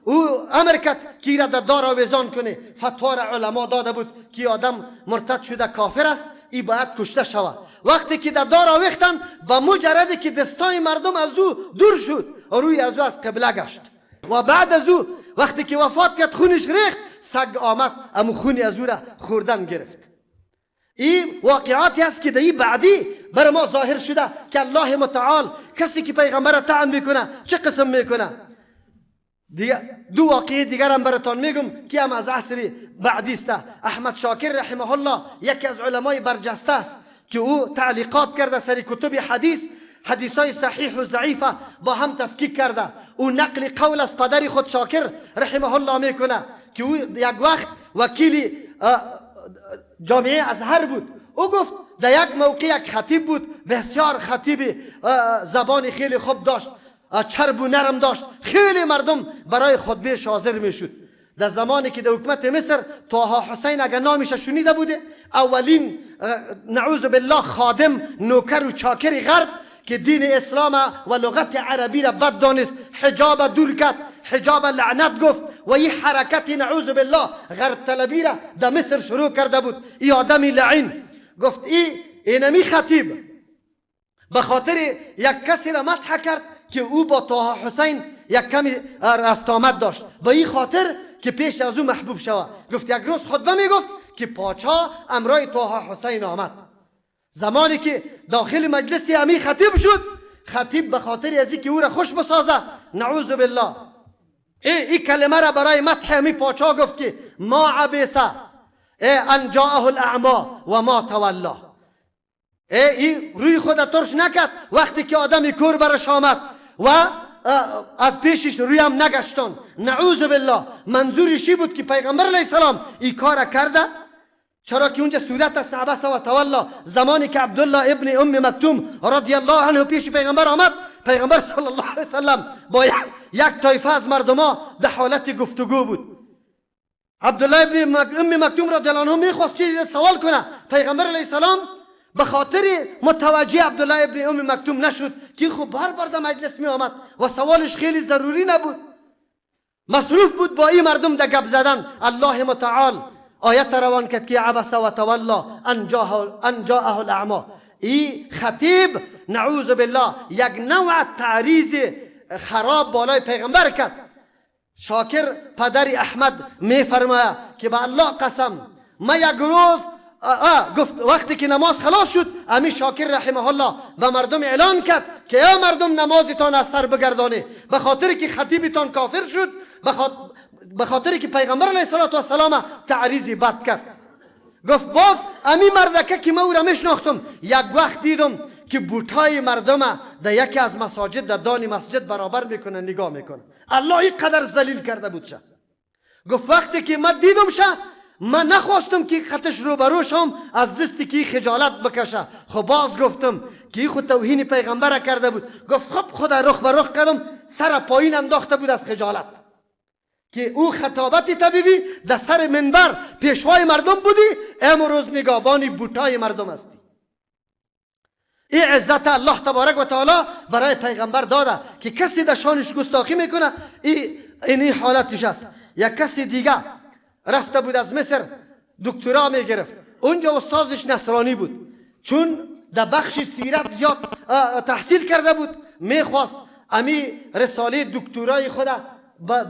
او امر کرد که را در دار آویزان کنه. فتوا را علما داده بود که آدم مرتد شده کافر است، ای باید کشته شود. وقتی که در دار آویختن با مجردی که دستای مردم از او دور شد و روی از او از قبله گشت و بعد از او وقتی که وفات کرد خونش ریخت، سگ آمد امو خونی از او را خوردن گرفت. این واقعاتی است که در این بعدی بر ما ظاهر شده که الله متعال کسی که پیغمبر را طعن میکنه چه قسم میکنه. دو واقعه دیگر هم براتان میگم که هم از عصر بعدی است. احمد شاکر رحمه الله یکی از علمای برجسته است که او تعلیقات کرده سر کتب حدیثای صحیح و ضعیفه با هم تفکیک کرده. او نقل قول از پدر خود شاکر رحمه الله میکنه که او یک وقت وکیل جامعه ازهر بود. او گفت در یک موقع یک خطیب بود، بسیار خطیب زبان خیلی خوب داشت، چرب و نرم داشت، خیلی مردم برای خطبه حاضر میشد. در زمانی که در حکومت مصر طه حسین اگر نامش شنیده بوده، اولین نعوذ بالله خادم نوکر و چاکر غرب که دین اسلام و لغت عربی را بد دانست، حجاب دور کرد، حجاب لعنت گفت و این حرکت نعوذ بالله غرب طلبی را در مصر شروع کرده بود. این آدمی لعین گفت اینمی خطیب به خاطر یک کسی را مدح کرد که او با طه حسین یک کمی رفت آمد داشت، با این خاطر که پیش از او محبوب شود. گفت یک روز خطبه می گفت که پاچا امرای طه حسین آمد. زمانی که داخل مجلس امی خطیب شد، خطیب به خاطر از اینکه او را خوش بسازه نعوذ بالله این کلمه را برای مدح امی پاچا گفت که ما عبسه ان جاءه الاعمى و ما تولا. این روی خود ترش نکرد وقتی که آدمی کور برش آمد و از پیشش روی هم نگشتن. نعوذ بالله منظورشی بود که پیغمبر علیه السلام این کار کرده، چرا که اونجا صورت است عبس و تولا. زمانی که عبدالله ابن ام مکتوم رضی الله عنه پیش پیغمبر آمد، پیغمبر صلی الله علیه وسلم با یک طایفه از مردم در حالت گفتگو بود. عبدالله ابن ام مکتوم رضی الله عنه میخواست چیزی سوال کنه، پیغمبر علیه السلام به خاطر متوجه عبدالله ابن ام مکتوم نشد که خب بار بار در مجلس می آمد و سوالش خیلی ضروری نبود، مصروف بود با این مردم در گپ زدن. الله متعال آیت روان کرد که عبس و تولا ان جاءه الاعمى. این خطیب نعوذ بالله یک نوع تعریض خراب بالای پیغمبر کرد. شاکر پدر احمد می فرماید که به الله قسم ما یک روز گفت وقتی که نماز خلاص شد، امی شاکر رحمه الله به مردم اعلان کرد که ای مردم نمازتان از سر بگردانه، به خاطر که خطیبتان کافر شد، به خاطر که پیغمبر علیه السلام تعریضی بد کرد. گفت باز امی مردکه که ما او را میشناختم، یک وقت دیدم که بوتای مردم در یکی از مساجد در دانی مسجد برابر میکنه، نگاه میکنه. الله این قدر ذلیل کرده بود شه. گفت وقتی که من دیدم شه، من نخواستم که خطش رو بروشم از دستی که خجالت بکشه. خب باز گفتم که خود توهین پیغمبر کرده بود. گفت خب خدا رخ به رخ کردم، سر پایین انداخته بود از خجالت که او خطابت طبیبی در سر منبر پیشوای مردم بودی، امروز نگابانی بوتای مردم هستی. این عزت الله تبارک و تعالی برای پیغمبر داده که کسی در شانش گستاخی میکنه این حالتش است. یک کسی دیگه رفته بود از مصر دکترا میگرفت، اونجا استادش نصرانی بود، چون در بخش سیرت زیاد تحصیل کرده بود، میخواست امی رساله دکترای خود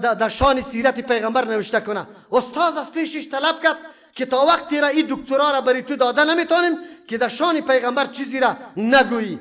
در شان سیرت پیغمبر نوشته کنه. استاد از پیشش طلب کرد که تا وقتی را این دکترا را بری تو داده نمیتونیم که در شان پیغمبر چیزی را نگویی.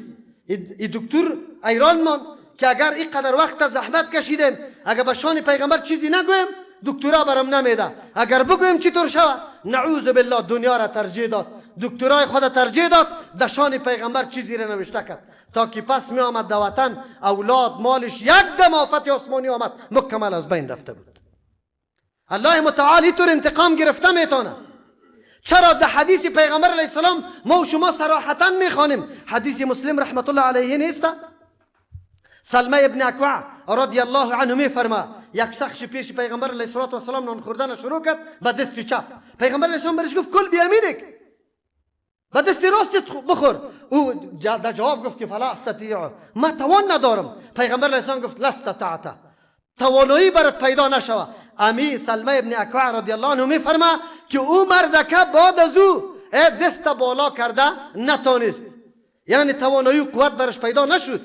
این دکتر ایران ماند که اگر این قدر وقت زحمت کشیدیم، اگر به شان پیغمبر چیزی نگویم دکترا برام نمیده، اگر بگویم چطور شود؟ نعوذ بالله دنیا را ترجیح داد، دکترای خود ترجیح داد، در شان پیغمبر چیزی را نوشته کرد تا که پس می آمد در وطن اولاد مالش یک دم آفت آسمانی آمد مکمل از بین رفته بود. الله متعال اینطور انتقام گرفته میتونه. چرا در حدیث پیغمبر علیه السلام ما و شما صراحتا میخوانیم؟ حدیث مسلم رحمت الله علیه نیست؟ سلمه ابن اکوع رضی الله عنه میفرما یک شخص پیش پیغمبر علیه السلام نان خوردن شروع کرد با دست چپ. پیغمبر علیه السلام برش گفت کل بیامینک، با دست راست بخور. او در جواب گفت که فلا استطیع، ما توان ندارم. پیغمبر علیه السلام گفت لاستطعت، توانایی برات پیدا نشوه. امی سلمه ابن اکوع رضی الله عنه میفرما که او مرد که بعد از او دست بالا کرده نتانست، یعنی توانایی و قوت برش پیدا نشد.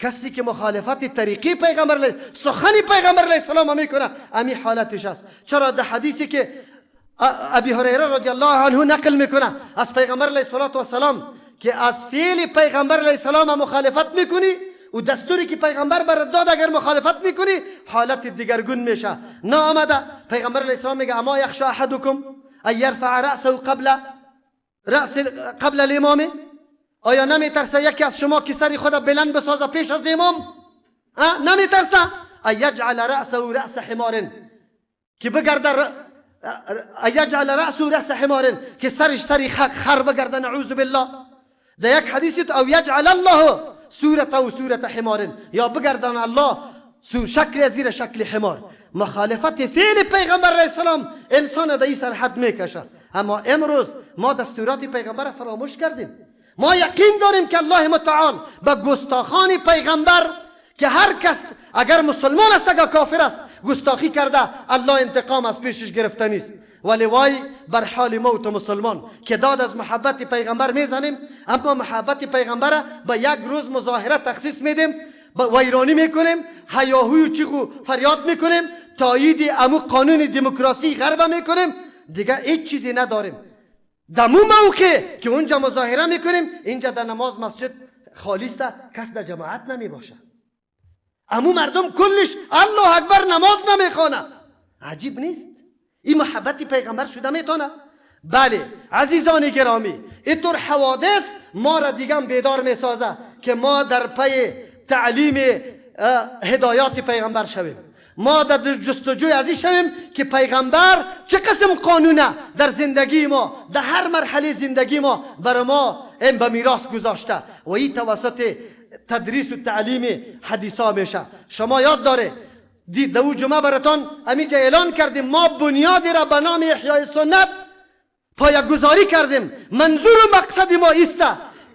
کسی که مخالفت طریقی پیغمبر سخن پیغمبر علیه السلام میکنه امی حالتش است. چرا در حدیثی که ابی هریره رضی الله عنه نقل میکنه از پیغمبر علیه السلام که از فعل پیغمبر علیه السلام مخالفت میکنی و دستوری که پیغمبر برات داد اگر مخالفت میکنی حالت دیگرگون میشه. نه آمده پیغمبر علیه السلام میگه اما یخشى احدکم ان یرفع رأسه قبل الامام، آیا نمیترسه یکی از شما که سری خود بلند بسازه پیش از امام؟ نمیترسه؟ ان یجعل رأسه رأس حمار، که بگرده یجعل رأسه رأس حمار، که سرش سری خر بگرده نعوذ بالله. در یک حدیثی او یجعل الله صورته و صورت حمار، یا بگردن الله شکل زیر شکل حمار. مخالفت فعل پیغمبر علیه السلام انسان در این سرحد میکشه. اما امروز ما دستورات پیغمبر فراموش کردیم. ما یقین داریم که الله متعال به گستاخان پیغمبر که هر کس اگر مسلمان است اگر کافر است گستاخی کرده الله انتقام از پیشش گرفته نیست. ولی وای بر حال موت مسلمان که داد از محبت پیغمبر میزنیم، اما محبت پیغمبر به یک روز مظاهره تخصیص میدیم، ویرانی میکنیم، هیاهوی و چیخ و فریاد میکنیم، تایید امو قانون دموکراسی غرب میکنیم، دیگه هیچ چیزی نداریم. دمو موقع که اونجا مظاهره میکنیم اینجا در نماز مسجد خالی است، کس در جماعت نمی باشه. امو مردم کلش الله اکبر نماز نمیخوانه. عجیب نیست؟ این محبت پیغمبر شده میتونه؟ بله عزیزان گرامی، اینطور حوادث ما را دیگه بیدار میسازه که ما در پی تعلیم هدایات پیغمبر شویم. ما در جستجوی ازی شویم که پیغمبر چه قسم قانونه در زندگی ما، در هر مرحله زندگی ما برای ما این به میراث گذاشته و این توسط تدریس و تعلیم حدیثا میشه. شما یاد داره دید دو جمعه براتان امیجا اعلان کردیم ما بنیادی را به نام احیای سنت پایه‌گذاری کردیم. منظور و مقصد ما ایسته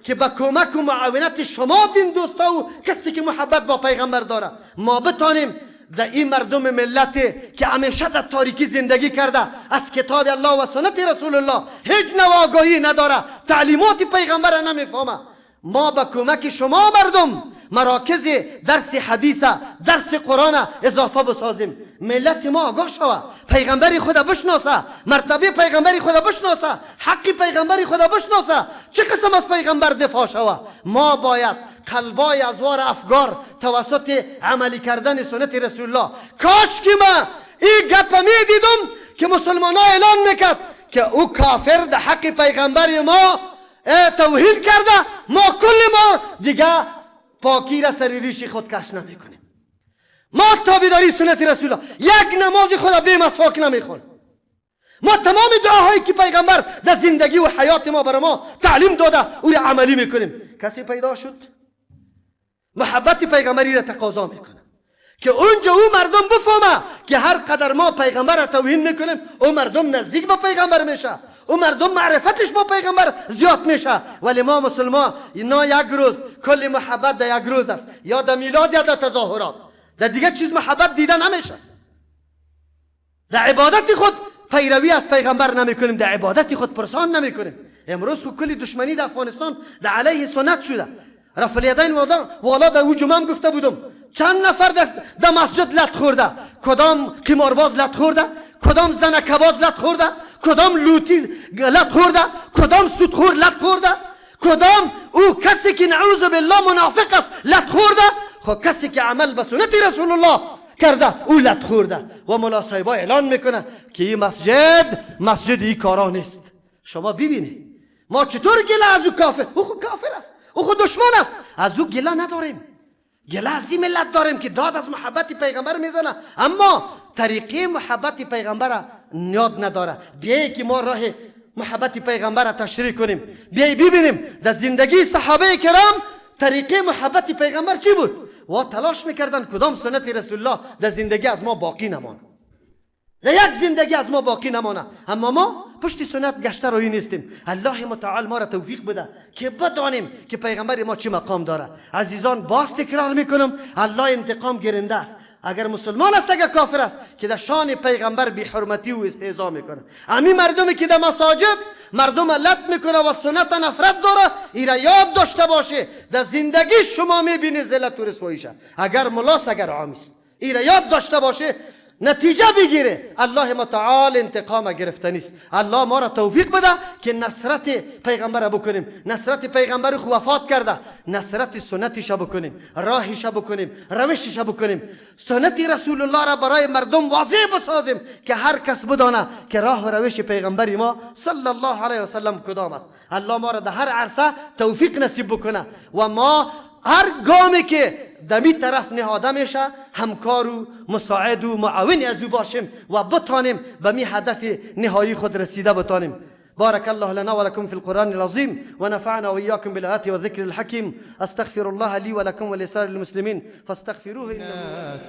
که با کمک و معاونت شما دین دوستا و کسی که محبت با پیغمبر داره ما بتانیم در این مردم ملت که همیشه در تاریکی زندگی کرده از کتاب الله و سنت رسول الله هیچ نواگاهی نداره، تعلیمات پیغمبر نمیفهمه، ما با کمک شما مردم مراکز درس حدیث درس قرآن اضافه بسازیم. ملت ما آگاه شوه، پیغمبری خدا بشناسه، مرتبه پیغمبری خدا بشناسه، حق پیغمبری خدا بشناسه، چه قسم از پیغمبر دفاع شوه. ما باید قلبای ازوار افگار توسط عملی کردن سنت رسول الله. کاش که ما این گپ می دیدم که مسلمان ها اعلان میکرد که او کافر در حق پیغمبر ما توهین کرده، ما کل ما دیگه پاکی را سر ریش خود کش نمی کنیم. ما تابعداری سنت رسول الله، یک نماز خدا بی مسواک نمی. ما تمام دعاهایی که پیغمبر در زندگی و حیات ما برای ما تعلیم داده او را عملی میکنیم. کسی پیدا شد محبت پیغمبری را تقاضا میکنه که اونجا او مردم بفهمه که هر قدر ما پیغمبر را توهین میکنیم او مردم نزدیک با پیغمبر میشه، او مردم معرفتش با پیغمبر زیاد میشه. ولی ما مسلمان اینا یک روز کل محبت در یک روز است، یا در میلاد یا در تظاهرات، در دیگه چیز محبت دیده نمیشه. در عبادت خود پیروی از پیغمبر نمیکنیم، در عبادت خود پرسان نمیکنیم. امروز خود کلی دشمنی در افغانستان در علیه سنت شده. رفع الیدین والا در او جمعه گفته بودم چند نفر در مسجد لط خورده، کدام قمارباز لط خورده، کدام زنکباز لط خورده، کدام لوتی لط خورده، کدام سودخور لط خورده، کدام او کسی که نعوذ بالله منافق است لط خورده. خب کسی که عمل به سنت رسول الله کرده او لط خورده. و مولا صاحبا اعلان میکنه که این مسجد این کارا نیست. شما ببینید ما چطور گله از او کافر، او خود کافر است، او خود دشمن است، از او گله نداریم. گله از این ملت داریم که داد از محبت پیغمبر میزنه اما طریقه محبت پیغمبر یاد نداره. بیایی که ما راه محبت پیغمبر تشریح کنیم. بیایی ببینیم در زندگی صحابه کرام طریقه محبت پیغمبر چی بود و تلاش میکردن کدام سنت رسول الله در زندگی از ما باقی نمانه، در یک زندگی از ما باقی نمانه. اما ما پشت سنت گشته روی نیستیم. الله متعال ما را توفیق بده که بدانیم که پیغمبر ما چه مقام داره. عزیزان باز تکرار میکنم، الله انتقام گیرنده است. اگر مسلمان است اگر کافر است که در شان پیغمبر بی حرمتی و استهزا میکنه، همین مردمی که در مساجد مردم لط میکنه و سنت نفرت داره، ایرا یاد داشته باشه در زندگی شما میبینی ذلت و رسواییشه. اگر ملاس اگر عامیست، ایرا یاد داشته باشه نتیجه بگیره. الله متعال انتقام گرفته نیست. الله ما را توفیق بده که نصرت پیغمبر بکنیم. نصرت پیغمبر خو وفات کرده، نصرت سنتش بکنیم، راهش بکنیم، روشش بکنیم. سنت رسول الله را برای مردم واضح بسازیم که هر کس بدانه که راه و روش پیغمبر ما صلی الله علیه و سلم کدام است. الله ما را در هر عرصه توفیق نصیب بکنه و ما هر گامی که دمی طرف نهاده میشه همکار و مساعد و معاون از او باشیم و بتانیم به می هدف نهایی خود رسیده بتانیم. بارك الله لنا ولكم في القرآن العظيم ونفعنا وإياكم بالآيات والذكر الحكيم. أستغفر الله لي ولكم ولسائر المسلمين فاستغفروه إنه